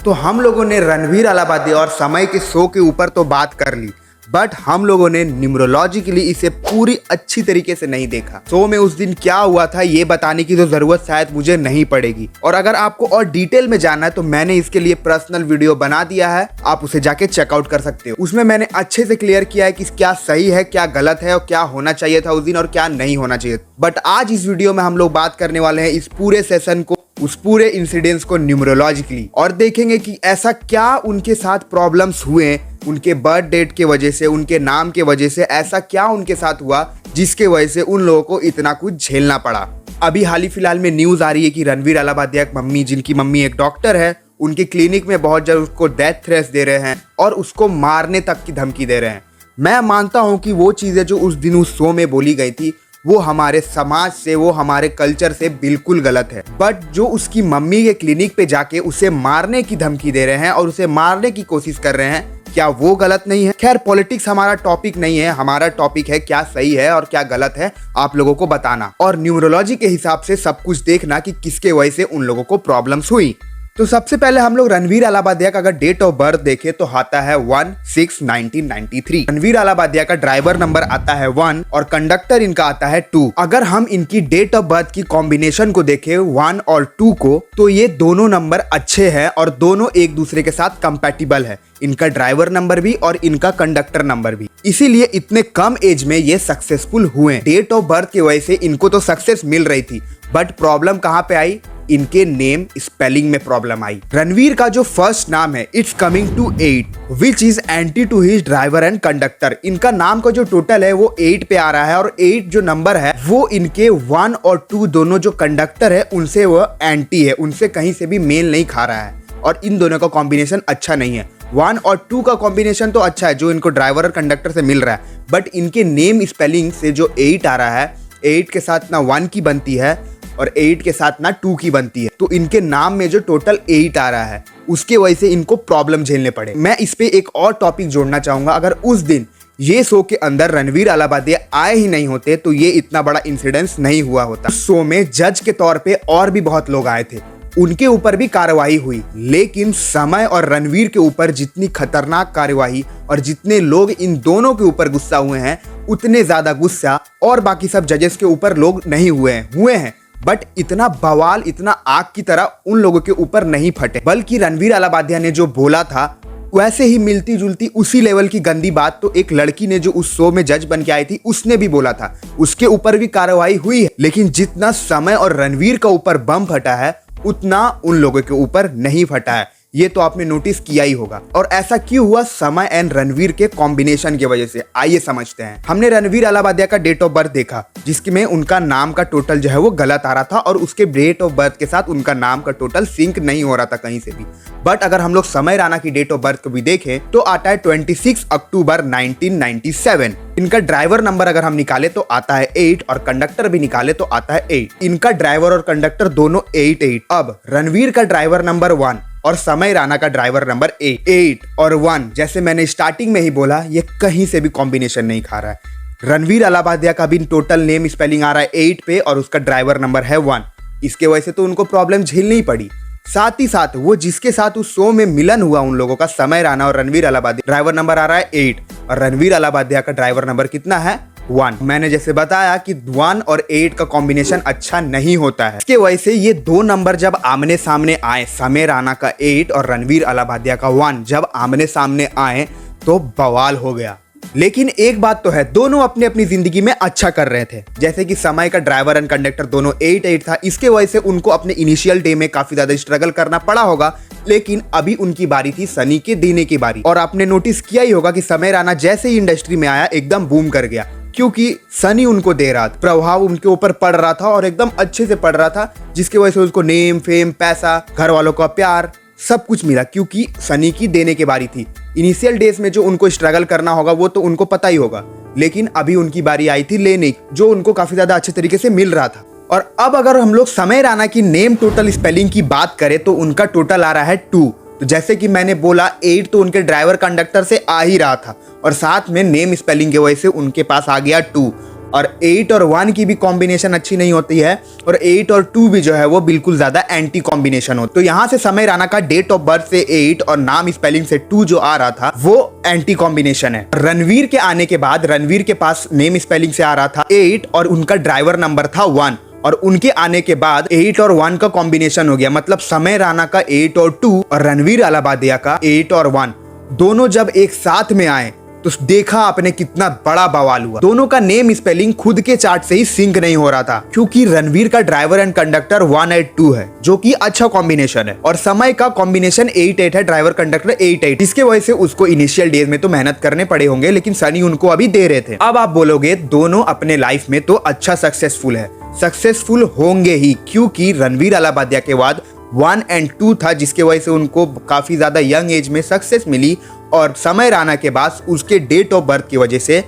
तो हम लोगों ने रणवीर अलाहाबादी और समय के शो के ऊपर तो बात कर ली, बट हम लोगों ने न्यूमरोलॉजिकली इसे पूरी अच्छी तरीके से नहीं देखा। शो में उस दिन क्या हुआ था ये बताने की तो जरूरत शायद मुझे नहीं पड़ेगी, और अगर आपको और डिटेल में जानना है तो मैंने इसके लिए पर्सनल वीडियो बना दिया है, आप उसे जाके चेकआउट कर सकते हो। उसमें मैंने अच्छे से क्लियर किया है कि क्या सही है, क्या गलत है, और क्या होना चाहिए था उस दिन और क्या नहीं होना चाहिए। बट आज इस वीडियो में हम लोग बात करने वाले हैं इस पूरे सेशन को, उस पूरे इंसिडेंट्स को न्यूमरोलॉजिकली, और देखेंगे कि ऐसा क्या उनके साथ प्रॉब्लम्स हुए, उनके बर्थ डेट के वजह से, उनके नाम के वजह से ऐसा क्या उनके साथ हुआ जिसके वजह से उन लोगों को इतना कुछ झेलना पड़ा। अभी हाल ही फिलहाल में न्यूज आ रही है कि रणवीर अलाहाबादी की मम्मी, जिनकी मम्मी एक डॉक्टर है, उनके क्लिनिक में बहुत जल्द उसको डेथ थ्रेट्स दे रहे हैं और उसको मारने तक की धमकी दे रहे हैं। मैं मानता हूं कि वो चीजें जो उस दिन उस शो में बोली गई थी वो हमारे समाज से, वो हमारे कल्चर से बिल्कुल गलत है। बट जो उसकी मम्मी के क्लिनिक पे जाके उसे मारने की धमकी दे रहे हैं और उसे मारने की कोशिश कर रहे हैं, क्या वो गलत नहीं है? खैर, पॉलिटिक्स हमारा टॉपिक नहीं है, हमारा टॉपिक है क्या सही है और क्या गलत है आप लोगों को बताना, और न्यूमरोलॉजी के हिसाब से सब कुछ देखना कि किसके वजह से उन लोगों को प्रॉब्लम्स हुई। तो सबसे पहले हम लोग रणवीर अलाहाबादी का अगर डेट ऑफ बर्थ देखें तो आता है 1/6/1993। रणवीर अलाहाबादी का ड्राइवर नंबर आता है 1 और कंडक्टर इनका आता है 2। अगर हम इनकी डेट ऑफ बर्थ की कॉम्बिनेशन को देखें 1 और 2 को, तो ये दोनों नंबर अच्छे हैं और दोनों एक दूसरे के साथ कंपैटिबल है, इनका ड्राइवर नंबर भी और इनका कंडक्टर नंबर भी। इसीलिए इतने कम एज में ये सक्सेसफुल हुए। डेट ऑफ बर्थ की वजह से इनको तो सक्सेस मिल रही थी, बट प्रॉब्लम कहाँ पे आई? इनके नेम स्पेलिंग में प्रॉब्लम आई। रणवीर का जो फर्स्ट नाम है it's coming to 8 which is anti to his driver and conductor. इनका नाम का जो टोटल है वो 8 पे आ रहा है, और 8 जो नंबर है वो इनके 1 और 2 दोनों जो कंडक्टर है उनसे वो एंटी है, उनसे कहीं से भी मेल नहीं खा रहा है, और इन दोनों का कॉम्बिनेशन अच्छा नहीं है। 1 और 2 का कॉम्बिनेशन तो अच्छा है जो इनको ड्राइवर और कंडक्टर से मिल रहा है, बट इनके नेम स्पेलिंग से जो 8 आ रहा है, 8 के साथ ना 1 की बनती है और 8 के साथ ना 2 की बनती है, तो इनके नाम में जो टोटल 8 आ रहा है उसके वजह से इनको प्रॉब्लम झेलने पड़े। मैं इस पे एक और टॉपिक जोड़ना चाहूंगा, अगर उस दिन ये शो के अंदर रणवीर अलाहाबादी आए ही नहीं होते तो ये इतना बड़ा इंसिडेंस नहीं हुआ होता। शो में जज के तौर पे और भी बहुत लोग आए थे, उनके ऊपर भी कार्रवाई हुई, लेकिन समय और रणवीर के ऊपर जितनी खतरनाक कार्रवाई और जितने लोग इन दोनों के ऊपर गुस्सा हुए हैं, उतने ज्यादा गुस्सा और बाकी सब जजेस के ऊपर लोग नहीं हुए हैं। बट इतना बवाल, इतना आग की तरह उन लोगों के ऊपर नहीं फटे, बल्कि रणवीर अलाहाबादी ने जो बोला था वैसे ही मिलती जुलती उसी लेवल की गंदी बात तो एक लड़की ने जो उस शो में जज बन के आई थी उसने भी बोला था, उसके ऊपर भी कार्रवाई हुई है। लेकिन जितना समय और रणवीर का ऊपर बम फटा है उतना उन लोगों के ऊपर नहीं फटा है, ये तो आपने नोटिस किया ही होगा। और ऐसा क्यों हुआ? समय एंड रणवीर के कॉम्बिनेशन की वजह से। आइए समझते हैं। हमने रणवीर अलाहाबादी का डेट ऑफ बर्थ देखा जिसमें उनका नाम का टोटल जो है वो गलत आ रहा था, और उसके डेट ऑफ बर्थ के साथ उनका नाम का टोटल सिंक नहीं हो रहा था कहीं से भी। बट अगर हम लोग समय राणा की डेट ऑफ बर्थ को भी देखें तो आता है 26 अक्टूबर 1997। इनका ड्राइवर नंबर अगर हम निकाले तो आता है 8 और कंडक्टर भी निकाले तो आता है 8। इनका ड्राइवर और कंडक्टर दोनों 8-8। अब रणवीर का ड्राइवर नंबर 1 और समय राणा का ड्राइवर नंबर 8 और 1, जैसे मैंने स्टार्टिंग में ही बोला, ये कहीं से भी कॉम्बिनेशन नहीं खा रहा है। रणवीर अलाहाबादी का भी टोटल नेम स्पेलिंग आ रहा है 8 पे और उसका ड्राइवर नंबर है 1। इसके वजह से तो उनको प्रॉब्लम झेलनी पड़ी। साथ ही साथ वो जिसके साथ उस शो में मिलन हुआ उन लोगों का, समय राणा और रणवीर अलाहाबादी, ड्राइवर नंबर आ रहा है 8 और रणवीर अलाहाबादी का ड्राइवर नंबर कितना है? 1। मैंने जैसे बताया कि 1 और 8 का कॉम्बिनेशन अच्छा नहीं होता है, इसके वजह से ये दो नंबर जब आमने सामने आए, समय राणा का 8 और रणवीर अलाहाबादी का 1 जब आमने सामने आए तो बवाल हो गया। लेकिन एक बात तो है, दोनों अपनी अपनी जिंदगी में अच्छा कर रहे थे। जैसे कि समय का ड्राइवर एंड कंडक्टर दोनों 8-8 था, इसके वजह से उनको अपने इनिशियल डे में काफी ज्यादा स्ट्रगल करना पड़ा होगा, लेकिन अभी उनकी बारी थी सनी के देने की बारी। और आपने नोटिस किया ही होगा कि समय राणा जैसे ही इंडस्ट्री में आया एकदम बूम कर गया, क्योंकि सनी उनको दे रहा था, प्रभाव उनके ऊपर पड़ रहा था और एकदम अच्छे से पड़ रहा था, जिसकी वजह से उसको नेम, फेम, पैसा, घर वालों का प्यार सब कुछ मिला, क्योंकि सनी की देने की बारी थी। इनिशियल डेज में जो उनको स्ट्रगल करना होगा वो तो उनको पता ही होगा, लेकिन अभी उनकी बारी आई थी लेने, जो उनको काफी ज्यादा अच्छे तरीके से मिल रहा था। और अब अगर हम लोग समय राणा की नेम टोटल स्पेलिंग की बात करें तो उनका टोटल आ रहा है 2। तो जैसे कि मैंने बोला 8 तो उनके ड्राइवर कंडक्टर से आ ही रहा था, और साथ में नेम स्पेलिंग की वजह से उनके पास आ गया 2। और 8 और 1 की भी कॉम्बिनेशन अच्छी नहीं होती है, और 8 और 2 भी जो है वो बिल्कुल ज्यादा एंटी कॉम्बिनेशन हो। तो यहाँ से समय राणा का डेट ऑफ बर्थ से 8 और नाम स्पेलिंग से 2 जो आ रहा था वो एंटी कॉम्बिनेशन है। रणवीर के आने के बाद रणवीर के पास नेम स्पेलिंग से आ रहा था 8 और उनका ड्राइवर नंबर था 1, और उनके आने के बाद 8 और 1 का कॉम्बिनेशन हो गया। मतलब समय राणा का 8 और 2 और रणवीर अलाहाबादिया का 8 और 1 दोनों जब एक साथ में आए तो देखा आपने कितना बड़ा बवाल हुआ। दोनों का नेम स्पेलिंग खुद के चार्ट से ही सिंक नहीं हो रहा था, क्योंकि रणवीर का ड्राइवर एंड कंडक्टर 182 है जो कि अच्छा कॉम्बिनेशन है, और समय का कॉम्बिनेशन 88 है, ड्राइवर कंडक्टर 88। इसके वजह से उसको इनिशियल डेज में तो मेहनत करने पड़े होंगे, लेकिन सनी उनको अभी दे रहे थे। अब आप बोलोगे दोनों अपने लाइफ में तो अच्छा सक्सेसफुल है, सक्सेसफुल होंगे ही, क्योंकि रणवीर अलाहाबादिया के बाद 1 और 2 था जिसके वजह से उनको काफी ज्यादा यंग एज में सक्सेस मिली, और समय राणा के बाद उसके डेट ऑफ बर्थ की वजह से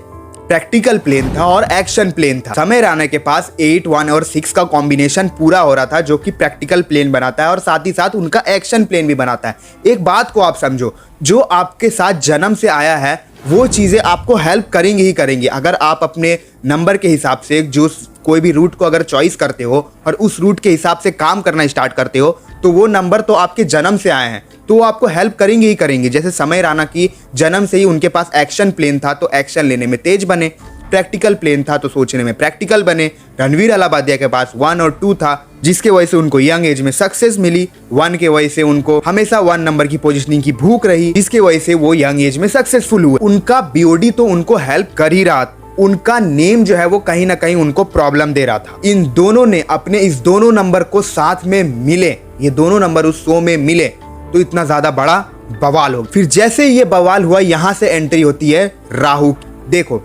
प्रैक्टिकल प्लेन था और एक्शन प्लेन था। समय राणा के पास 8, 1 और 6 का कॉम्बिनेशन पूरा हो रहा था जो कि प्रैक्टिकल प्लेन बनाता है और साथ ही साथ उनका एक्शन प्लेन भी बनाता है। एक बात को आप समझो, जो आपके साथ जन्म से आया है वो चीजें आपको हेल्प करेंगी ही करेंगी। अगर आप अपने नंबर के हिसाब से जो कोई भी रूट को अगर चॉइस करते हो और उस रूट के हिसाब से काम करना स्टार्ट करते हो तो वो नंबर तो आपके जन्म से आए हैं, तो वो आपको हेल्प करेंगे ही करेंगे। जैसे समय राणा की जन्म से ही उनके पास एक्शन प्लेन था तो एक्शन लेने में तेज बने, प्रैक्टिकल प्लेन था तो सोचने में प्रैक्टिकल बने। रणवीर अलाहाबादिया के पास 1 और 2 था जिसके वजह से उनको यंग एज में सक्सेस मिली, 1 के वजह से उनको हमेशा 1 नंबर की पोजीशनिंग की भूख रही जिसके वजह से वो यंग एज में सक्सेसफुल हुए। उनका बीओडी तो उनको हेल्प कर ही रहा, उनका नेम जो है वो कहीं ना कहीं उनको प्रॉब्लम दे रहा था। इन दोनों ने अपने इस दोनों नंबर को साथ में मिले, ये दोनों नंबर उस शो में मिले तो इतना ज्यादा बड़ा बवाल हो। फिर जैसे ये बवाल हुआ यहाँ से एंट्री होती है राहु। देखो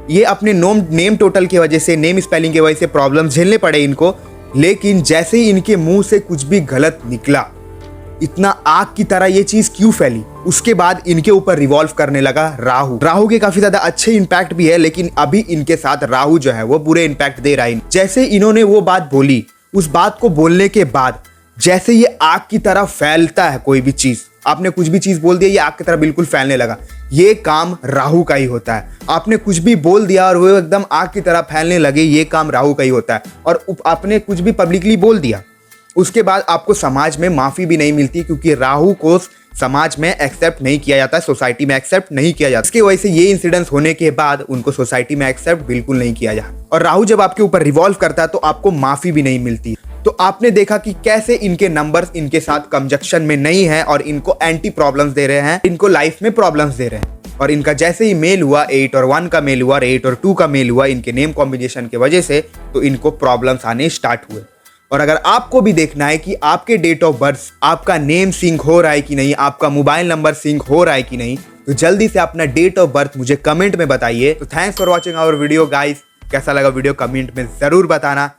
ये अपने नेम टोटल की वजह से, नेम स्पेलिंग की वजह से प्रॉब्लम झेलने पड़े इनको, लेकिन जैसे ही इनके मुंह से कुछ भी गलत निकला, इतना आग की तरह ये चीज क्यों फैली, उसके बाद इनके ऊपर रिवॉल्व करने लगा राहु के काफी ज्यादा अच्छे इंपैक्ट भी है, लेकिन अभी इनके साथ राहु जो है वो बुरे इंपैक्ट दे रहा है। जैसे इन्होंने वो बात बोली, उस बात को बोलने के बाद जैसे ये आग की तरह फैलता है, कोई भी चीज आपने कुछ भी चीज बोल दिया ये आग की तरह बिल्कुल फैलने लगा, ये काम राहु का ही होता है। आपने कुछ भी बोल दिया और वो एकदम आग की तरह फैलने लगे, ये काम राहु का ही होता है। और आपने कुछ भी पब्लिकली बोल दिया उसके बाद आपको समाज में माफी भी नहीं मिलती, क्योंकि राहु को समाज में एक्सेप्ट नहीं किया जाता, सोसाइटी में एक्सेप्ट नहीं किया जाता। इसकी वजह से ये इंसिडेंट्स होने के बाद उनको सोसाइटी में एक्सेप्ट बिल्कुल नहीं किया जाता, और राहु जब आपके ऊपर रिवॉल्व करता है तो आपको माफी भी नहीं मिलती। तो आपने देखा कि कैसे इनके नंबर्स इनके साथ कंजक्शन में नहीं है और इनको एंटी प्रॉब्लम्स दे रहे हैं, इनको लाइफ में प्रॉब्लम्स दे रहे हैं। और इनका जैसे ही मेल हुआ, 8 और 1 का मेल हुआ और 8 और 2 का मेल हुआ इनके नेम कॉम्बिनेशन की वजह से, तो इनको प्रॉब्लम्स आने स्टार्ट हुए। और अगर आपको भी देखना है कि आपके डेट ऑफ बर्थ, आपका नेम सिंक हो रहा है कि नहीं, आपका मोबाइल नंबर सिंक हो रहा है कि नहीं, तो जल्दी से अपना डेट ऑफ बर्थ मुझे कमेंट में बताइए। तो thanks for watching our video guys. कैसा लगा वीडियो कमेंट में जरूर बताना।